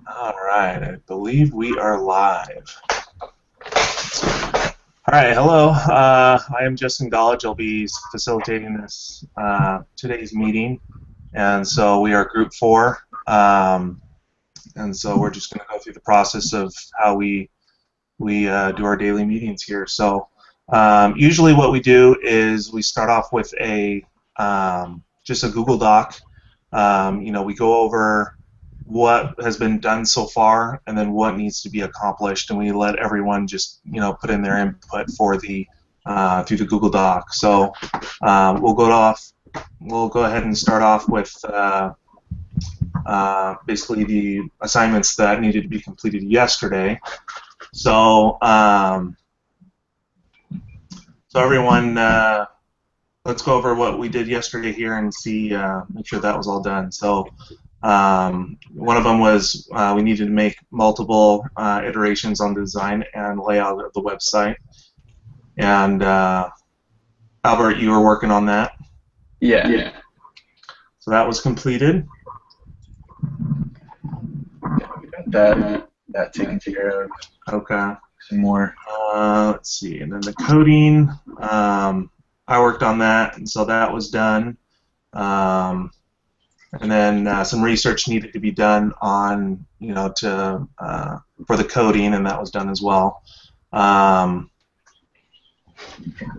All right, I believe we are live. All right, hello. I am Justin Dollage. I'll be facilitating this today's meeting, and so we are Group 4, and so we're just going to go through the process of how we do our daily meetings here. So usually, what we do is we start off with a just a Google Doc. We go over what has been done so far and then what needs to be accomplished, and we let everyone just put in their input for the through the Google Doc. So we'll go ahead and start off with basically the assignments that needed to be completed yesterday. So everyone, let's go over what we did yesterday here and see, make sure that was all done. So one of them was we needed to make multiple iterations on the design and layout of the website. And Albert, you were working on that. Yeah. So that was completed. Yeah, we got that taken care of. Okay. Some more. Let's see, and then the coding. I worked on that, and so that was done. And then some research needed to be done on, for the coding, and that was done as well. And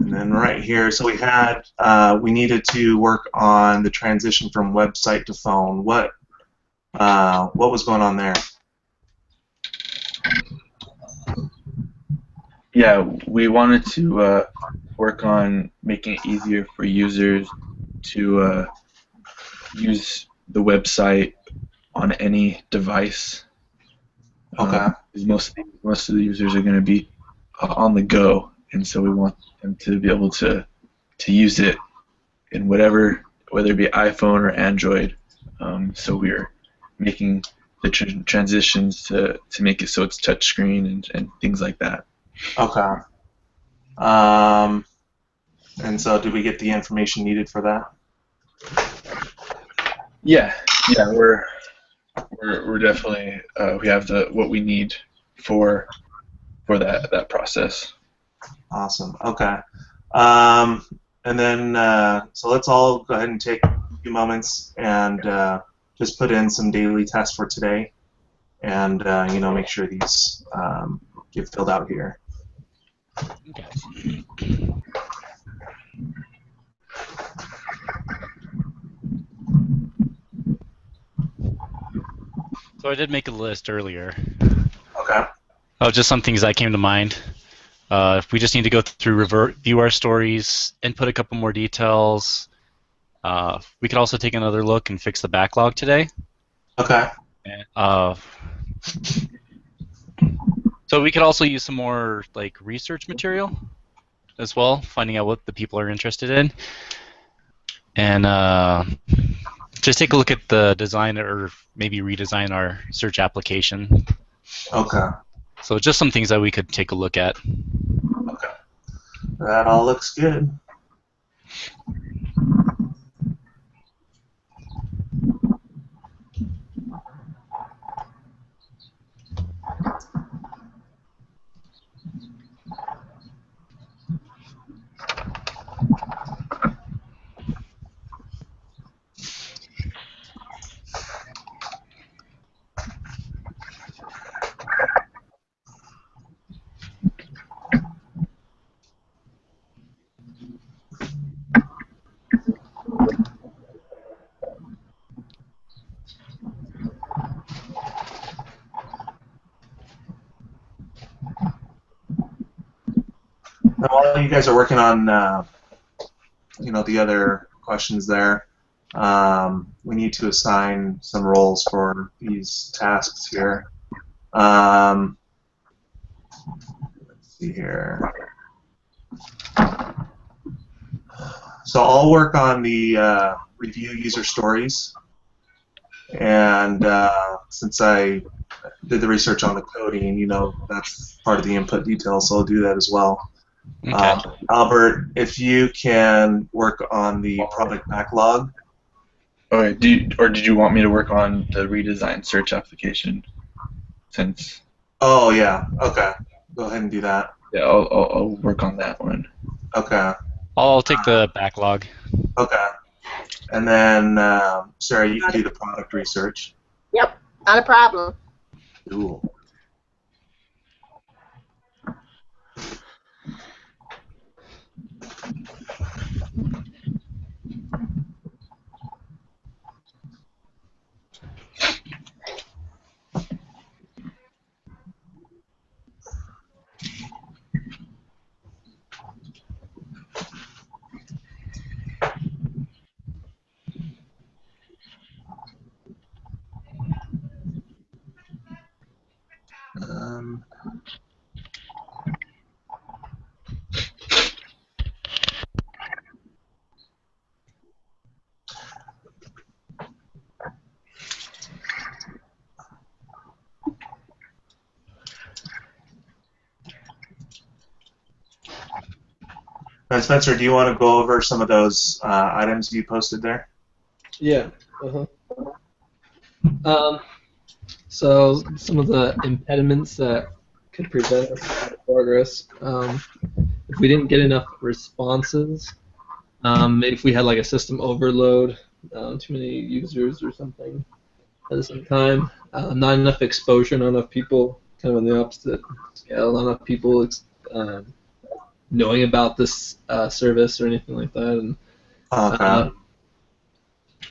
then right here, so we needed to work on the transition from website to phone. What was going on there? Yeah, we wanted to work on making it easier for users to use the website on any device. Okay. Most of the users are going to be on the go, and so we want them to be able to use it in whether it be iPhone or Android. So we're making the transitions to make it so it's touchscreen and things like that. Okay. And so did we get the information needed for that? Yeah, we're definitely we have what we need for that process. Awesome. Okay. And then so let's all go ahead and take a few moments and just put in some daily tasks for today, and make sure these get filled out here. Okay. So I did make a list earlier. Okay. Of just some things that came to mind. We just need to go through review our stories, input a couple more details. We could also take another look and fix the backlog today. Okay. So we could also use some more research material as well, finding out what the people are interested in, and just take a look at the design or maybe redesign our search application. Okay. So just some things that we could take a look at. Okay. That all looks good. Now, while you guys are working on, the other questions there, we need to assign some roles for these tasks here. Let's see here. So I'll work on the review user stories, and since I did the research on the coding, that's part of the input details, so I'll do that as well. Okay. Albert, if you can work on the product backlog. Okay. Did you want me to work on the redesigned search application? Since Oh yeah. Okay. Go ahead and do that. yeah, I'll work on that one. Okay. I'll take the backlog. Okay. And then Sarah, you can do the product research. Yep, not a problem. Cool. Um, and Spencer, do you want to go over some of those items you posted there? Yeah. So some of the impediments that could prevent us from progress. If we didn't get enough responses, maybe if we had like a system overload, too many users or something at the same time, not enough exposure, not enough people, kind of on the opposite scale, not enough people knowing about this service or anything like that, and Okay.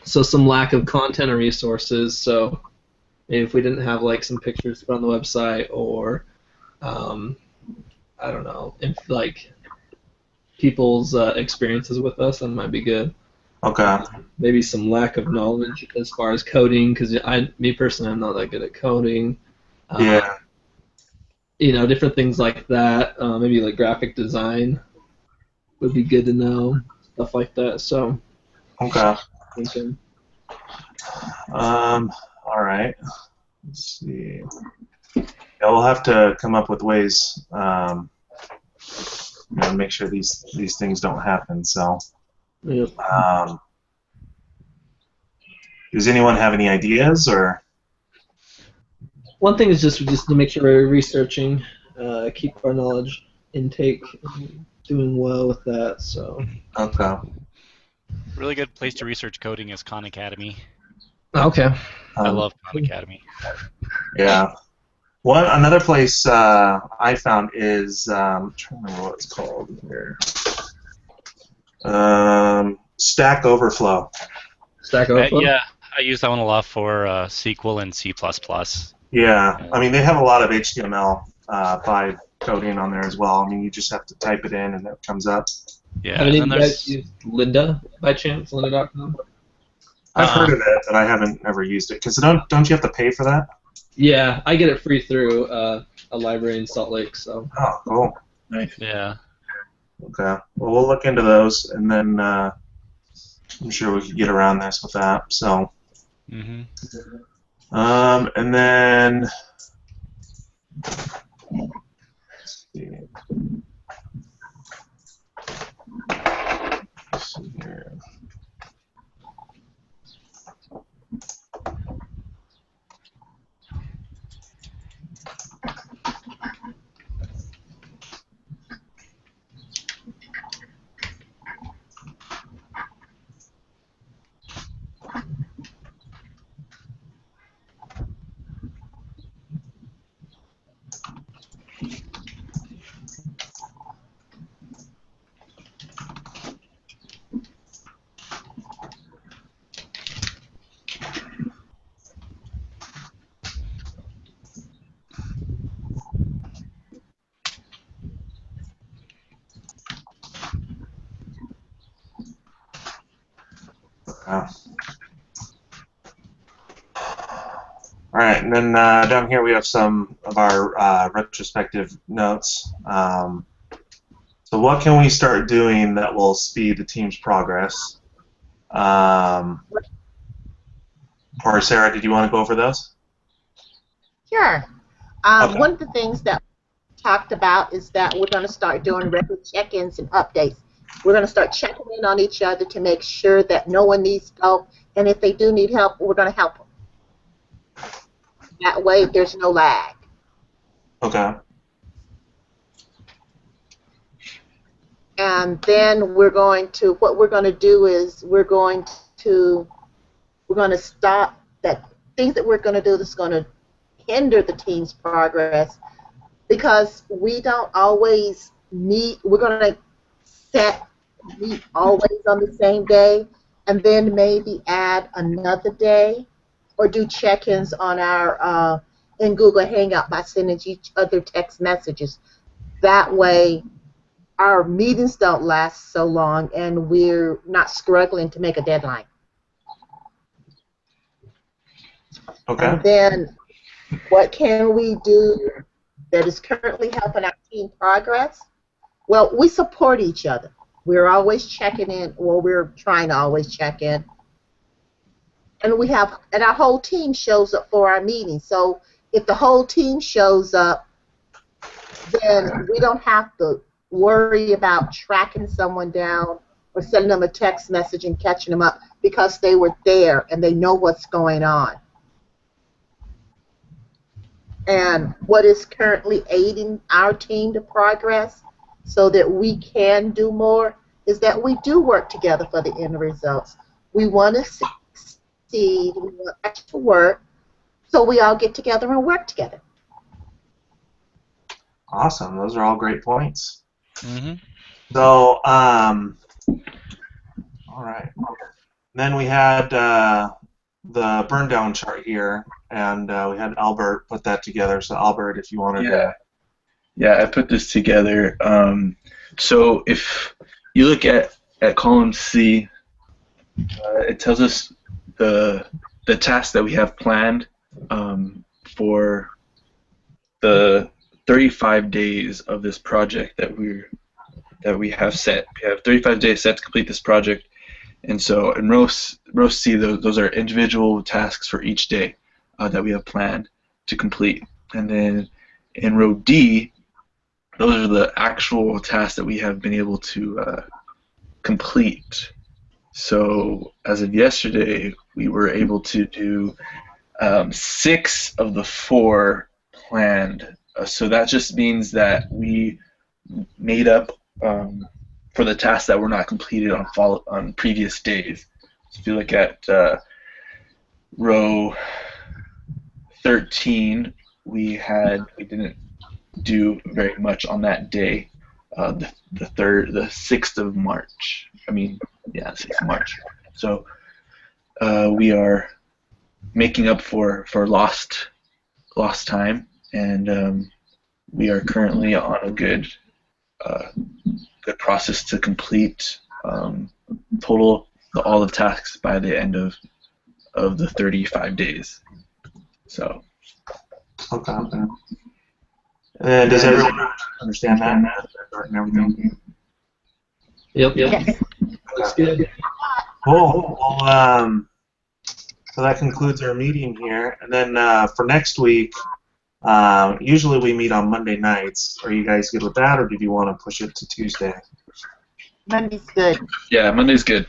so some lack of content or resources. So maybe if we didn't have like some pictures put on the website, or I don't know, if like people's experiences with us, that might be good. Okay. Maybe some lack of knowledge as far as coding, because me personally, I'm not that good at coding. Yeah. Different things like that. Maybe like graphic design would be good to know, stuff like that. So, Okay. thinking. All right. Let's see. Yeah, we'll have to come up with ways, make sure these things don't happen. So, Yep. does anyone have any ideas or? One thing is just to make sure we're researching, keep our knowledge intake, doing well with that. So. Okay. Really good place to research coding is Khan Academy. Okay. I love Khan Academy. Yeah. Another place I found is I'm trying to remember what it's called here. Stack Overflow. Stack Overflow. Yeah, I use that one a lot for SQL and C++. Yeah. I mean, they have a lot of HTML5 coding on there as well. I mean, you just have to type it in and it comes up. Yeah. Have any of and you there's guys used Lynda by chance? Lynda.com? I've heard of it, but I haven't ever used it. Because don't you have to pay for that? Yeah, I get it free through a library in Salt Lake. So. Oh, cool. Nice. yeah. Okay. Well, we'll look into those, and then I'm sure we could get around this with that. So. Mhm. And then. Let's see. Let's see here. All right, and then down here we have some of our retrospective notes. So what can we start doing that will speed the team's progress? Or Sarah, did you want to go over those? Sure. Okay. One of the things that we talked about is that we're going to start doing regular check-ins and updates. We're going to start checking in on each other to make sure that no one needs help and if they do need help, we're going to help them. That way, there's no lag. Okay. And then what we're going to do is we're going to stop that things that we're going to do that's going to hinder the team's progress, because we don't always meet. We're going to meet always on the same day, and then maybe add another day, or do check-ins on our in Google Hangout by sending each other text messages. That way, our meetings don't last so long, and we're not struggling to make a deadline. Okay. And then, what can we do that is currently helping our team progress? Well, we support each other. We're always checking in, or we're trying to always check in. And our whole team shows up for our meetings. So if the whole team shows up, then we don't have to worry about tracking someone down or sending them a text message and catching them up, because they were there and they know what's going on. And what is currently aiding our team to progress so that we can do more is that we do work together for the end results. We want to succeed, we want to work, so we all get together and work together. Awesome. Those are all great points. Mm-hmm. So, all right. Then we had the burn down chart here, and we had Albert put that together. So, Albert, if you wanted to. Yeah, I put this together. So if you look at column C, it tells us the tasks that we have planned for the 35 days of this project that we have set. We have 35 days set to complete this project, and so in row C, those are individual tasks for each day that we have planned to complete, and then in row D, those are the actual tasks that we have been able to complete. So as of yesterday, we were able to do 6 of the 4 planned. So that just means that we made up for the tasks that were not completed on previous days. So if you look at row 13, we didn't do very much on that day, the 6th of March. I mean, yeah, 6th of March. So we are making up for lost time, and we are currently on a good process to complete all the tasks by the end of the 35 days. So. Okay. Does everyone understand that and everything? Yep. Yes. Looks good. Cool. Well, so that concludes our meeting here. And then for next week, usually we meet on Monday nights. Are you guys good with that, or did you want to push it to Tuesday? Monday's good. Yeah, Monday's good.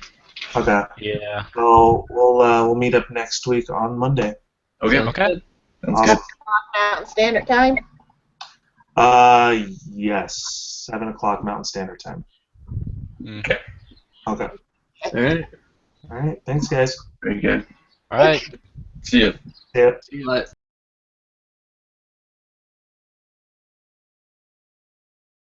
Okay. Yeah. So we'll meet up next week on Monday. Okay. Okay. Sounds good. Mountain Standard Time. Yes, 7 o'clock Mountain Standard Time. Okay. Okay. All right. All right. Thanks, guys. Very good. All right. See you. Yeah. See you later.